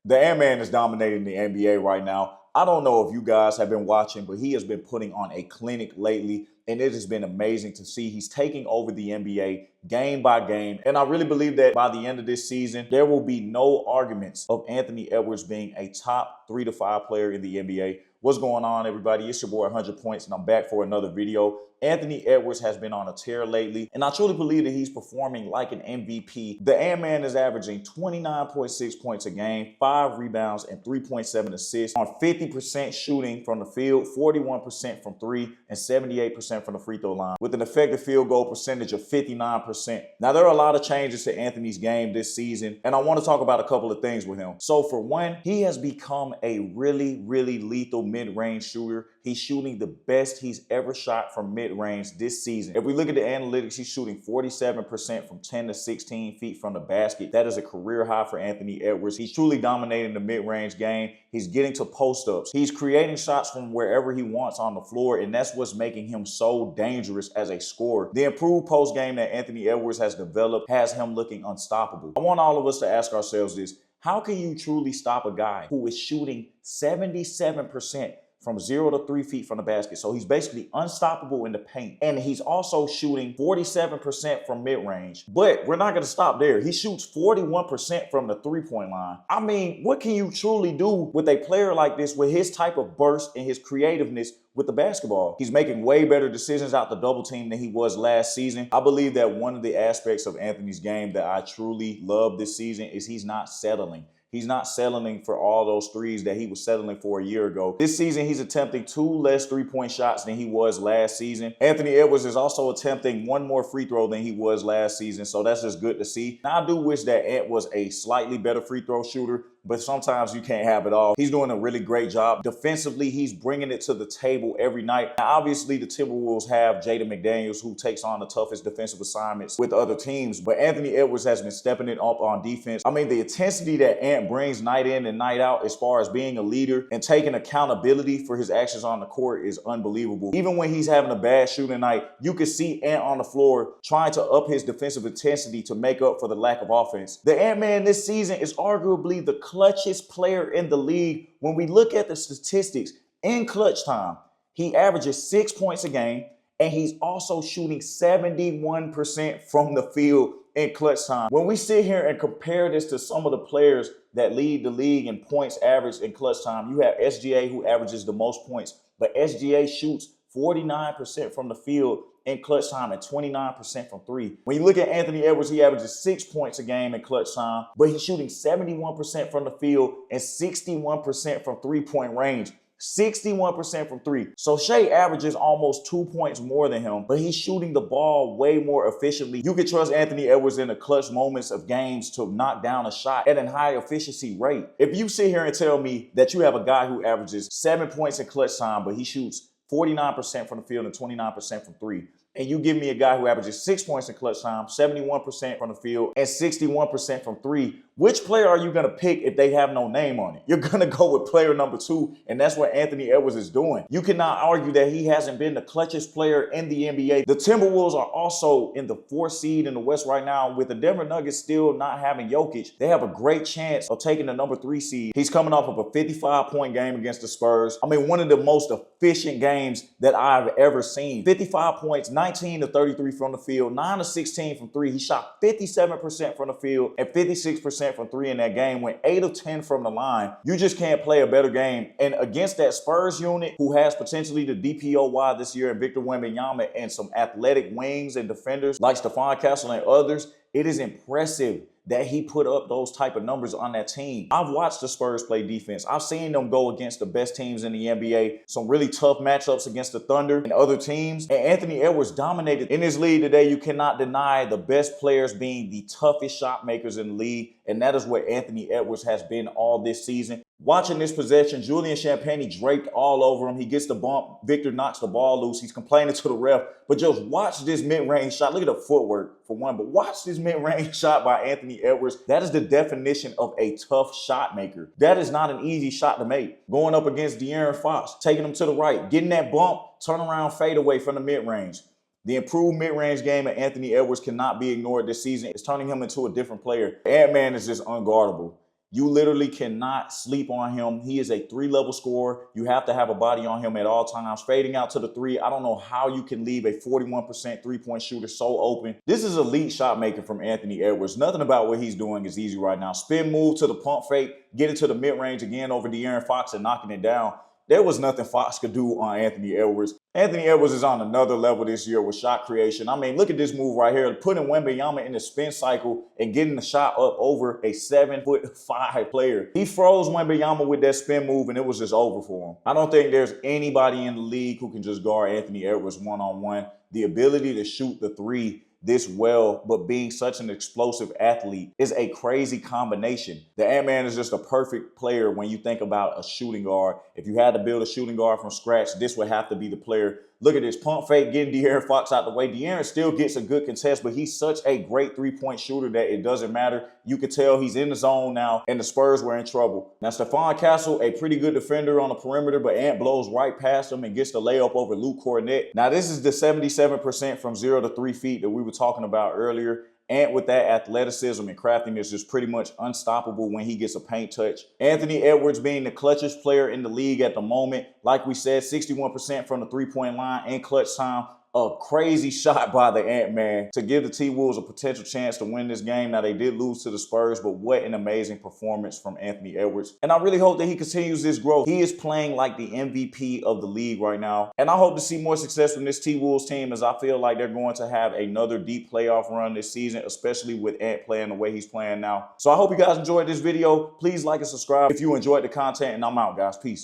The Ant-Man is dominating the NBA right now. I don't know if you guys have been watching, but he has been putting on a clinic lately, and it has been amazing to see. He's taking over the NBA game by game, and I really believe that by the end of this season, there will be no arguments of Anthony Edwards being a top 3 to 5 player in the NBA. What's going on, everybody? It's your boy 100 Points, and I'm back for another video. Anthony Edwards has been on a tear lately, and I truly believe that he's performing like an MVP. The Ant-Man is averaging 29.6 points a game, 5 rebounds, and 3.7 assists on 50% shooting from the field, 41% from 3, and 78% from the free throw line, with an effective field goal percentage of 59%. Now, there are a lot of changes to Anthony's game this season, and I want to talk about a couple of things with him. So, for one, he has become a really lethal mid-range shooter. He's shooting the best he's ever shot from mid-range this season. If we look at the analytics, he's shooting 47% from 10 to 16 feet from the basket. That is a career high for Anthony Edwards. He's truly dominating the mid-range game. He's getting to post-ups. He's creating shots from wherever he wants on the floor, and that's what's making him so dangerous as a scorer. The improved post game that Anthony Edwards has developed has him looking unstoppable. I want all of us to ask ourselves this: how can you truly stop a guy who is shooting 77% from 0 to 3 feet from the basket? So he's basically unstoppable in the paint. And he's also shooting 47% from mid-range. But we're not going to stop there. He shoots 41% from the three-point line. I mean, what can you truly do with a player like this with his type of burst and his creativeness with the basketball? He's making way better decisions out the double team than he was last season. I believe that one of the aspects of Anthony's game that I truly love this season is he's not settling. He's not settling for all those threes that he was settling for a year ago. This season, he's attempting 2 less three-point shots than he was last season. Anthony Edwards is also attempting 1 more free throw than he was last season, so that's just good to see. Now, I do wish that Ant was a slightly better free throw shooter, but sometimes you can't have it all. He's doing a really great job. Defensively, he's bringing it to the table every night. Now, obviously, the Timberwolves have Jaden McDaniels, who takes on the toughest defensive assignments with other teams, but Anthony Edwards has been stepping it up on defense. I mean, the intensity that Ant brings night in and night out as far as being a leader and taking accountability for his actions on the court is unbelievable. Even when he's having a bad shooting night, you can see Ant on the floor trying to up his defensive intensity to make up for the lack of offense. The Ant-Man this season is arguably the clutchest player in the league. When we look at the statistics in clutch time, he averages 6 points a game, and he's also shooting 71% from the field in clutch time. When we sit here and compare this to some of the players that lead the league in points average in clutch time, you have SGA, who averages the most points, but SGA shoots 49% from the field in clutch time and 29% from 3. When you look at Anthony Edwards, he averages 6 points a game in clutch time, but he's shooting 71% from the field and 61% from three-point range. 61% from 3. So Shea averages almost 2 points more than him, but he's shooting the ball way more efficiently. You can trust Anthony Edwards in the clutch moments of games to knock down a shot at a high efficiency rate. If you sit here and tell me that you have a guy who averages 7 points in clutch time, but he shoots 49% from the field and 29% from 3, and you give me a guy who averages 6 points in clutch time, 71% from the field, and 61% from 3, which player are you going to pick if they have no name on it? You're going to go with player number 2, and that's what Anthony Edwards is doing. You cannot argue that he hasn't been the clutchest player in the NBA. The Timberwolves are also in the 4th seed in the West right now. With the Denver Nuggets still not having Jokic, they have a great chance of taking the number 3 seed. He's coming off of a 55-point game against the Spurs. I mean, one of the most efficient games that I've ever seen. 55 points, 19 to 33 from the field, 9 to 16 from 3. He shot 57% from the field and 56% from 3 in that game, went 8 of 10 from the line. You just can't play a better game. And against that Spurs unit, who has potentially the DPOY this year, and Victor Wembanyama, and some athletic wings and defenders like Stephon Castle and others, it is impressive that he put up those type of numbers on that team. I've watched the Spurs play defense. I've seen them go against the best teams in the NBA, some really tough matchups against the Thunder and other teams. And Anthony Edwards dominated in this league today. You cannot deny the best players being the toughest shot makers in the league, and that is what Anthony Edwards has been all this season. Watching this possession, Julian Champagnie draped all over him. He gets the bump. Victor knocks the ball loose. He's complaining to the ref. But just watch this mid-range shot. Look at the footwork, for one. But watch this mid-range shot by Anthony Edwards. That is the definition of a tough shot maker. That is not an easy shot to make. Going up against De'Aaron Fox, taking him to the right, getting that bump, turn around, fade away from the mid-range. The improved mid-range game of Anthony Edwards cannot be ignored this season. It's turning him into a different player. Ant-Man is just unguardable. You literally cannot sleep on him. He is a 3-level scorer. You have to have a body on him at all times. Fading out to the 3, I don't know how you can leave a 41% three-point shooter so open. This is elite shot making from Anthony Edwards. Nothing about what he's doing is easy right now. Spin move to the pump fake, get it to the mid-range again over De'Aaron Fox and knocking it down. There was nothing Fox could do on Anthony Edwards. Anthony Edwards is on another level this year with shot creation. I mean, look at this move right here. Putting Wembanyama in the spin cycle and getting the shot up over a 7'5" player. He froze Wembanyama with that spin move and it was just over for him. I don't think there's anybody in the league who can just guard Anthony Edwards one-on-one. The ability to shoot the 3 this well, but being such an explosive athlete is a crazy combination. The Ant-Man is just a perfect player when you think about a shooting guard. If you had to build a shooting guard from scratch, this would have to be the player. Look at this pump fake, getting De'Aaron Fox out the way. De'Aaron still gets a good contest, but he's such a great three-point shooter that it doesn't matter. You could tell he's in the zone now, and the Spurs were in trouble. Now, Stephon Castle, a pretty good defender on the perimeter, but Ant blows right past him and gets the layup over Luke Cornett. Now, this is the 77% from 0 to 3 feet that we were talking about earlier. Ant with that athleticism and craftiness is pretty much unstoppable when he gets a paint touch. Anthony Edwards being the clutchest player in the league at the moment. Like we said, 61% from the three-point line in clutch time. A crazy shot by the Ant-Man to give the T-Wolves a potential chance to win this game. Now, they did lose to the Spurs, but what an amazing performance from Anthony Edwards. And I really hope that he continues this growth. He is playing like the MVP of the league right now. And I hope to see more success from this T-Wolves team, as I feel like they're going to have another deep playoff run this season, especially with Ant playing the way he's playing now. So I hope you guys enjoyed this video. Please like and subscribe if you enjoyed the content, and I'm out, guys. Peace.